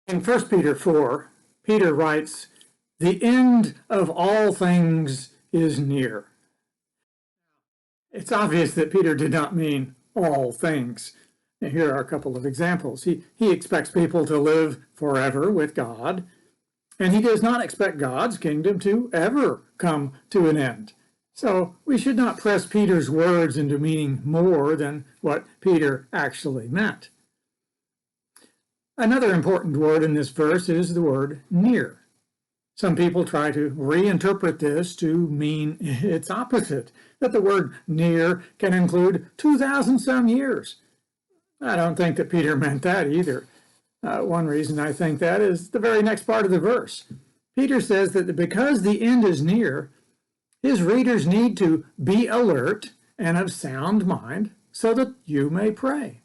In 1 Peter 4, Peter writes, "The end of all things is near." It's obvious that Peter did not mean all things. Here are a couple of examples. He expects people to live forever with God, and he does not expect God's kingdom to ever come to an end. So we should not press Peter's words into meaning more than what Peter actually meant. Another important word in this verse is the word near. Some people try to reinterpret this to mean its opposite, that the word near can include 2,000 some years. I don't think that Peter meant that either. One reason I think that is the very next part of the verse. Peter says that because the end is near, his readers need to be alert and of sound mind so that you may pray.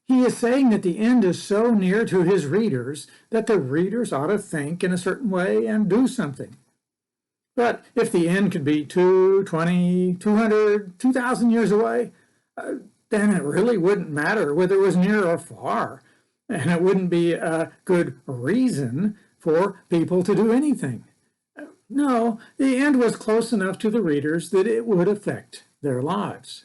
He is saying that the end is so near to his readers that the readers ought to think in a certain way and do something. But if the end could be 2, 20, 200, 2,000 years away, then it really wouldn't matter whether it was near or far. And it wouldn't be a good reason for people to do anything. No, the end was close enough to the readers that it would affect their lives.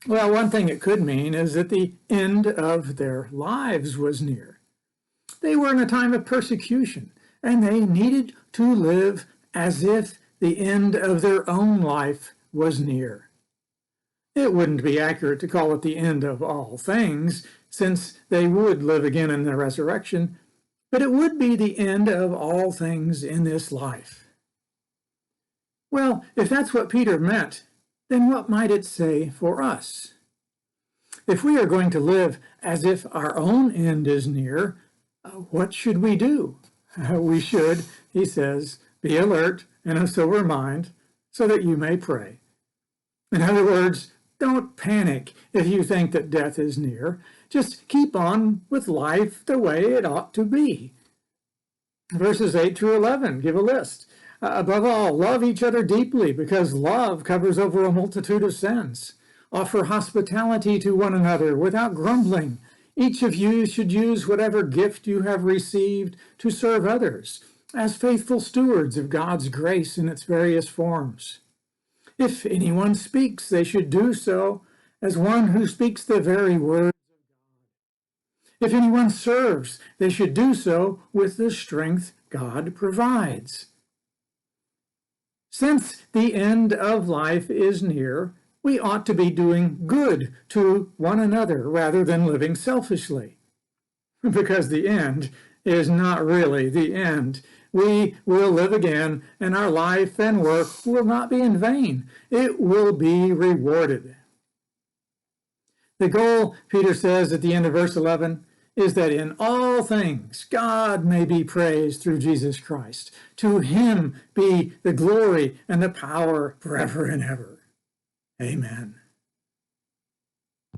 Well, one thing it could mean is that the end of their lives was near. They were in a time of persecution, and they needed to live as if the end of their own life was near. It wouldn't be accurate to call it the end of all things, since they would live again in the resurrection, but it would be the end of all things in this life. Well, if that's what Peter meant, then what might it say for us? If we are going to live as if our own end is near, what should we do? We should, he says, be alert and of sober mind so that you may pray. In other words, don't panic if you think that death is near. Just keep on with life the way it ought to be. Verses 8 through 11 give a list. Above all, love each other deeply, because love covers over a multitude of sins. Offer hospitality to one another without grumbling. Each of you should use whatever gift you have received to serve others, as faithful stewards of God's grace in its various forms. If anyone speaks, they should do so as one who speaks the very word. If anyone serves, they should do so with the strength God provides. Since the end of life is near, we ought to be doing good to one another rather than living selfishly. Because the end is not really the end. We will live again, and our life and work will not be in vain. It will be rewarded. The goal, Peter says at the end of verse 11, is that in all things God may be praised through Jesus Christ. To him be the glory and the power forever and ever. Amen.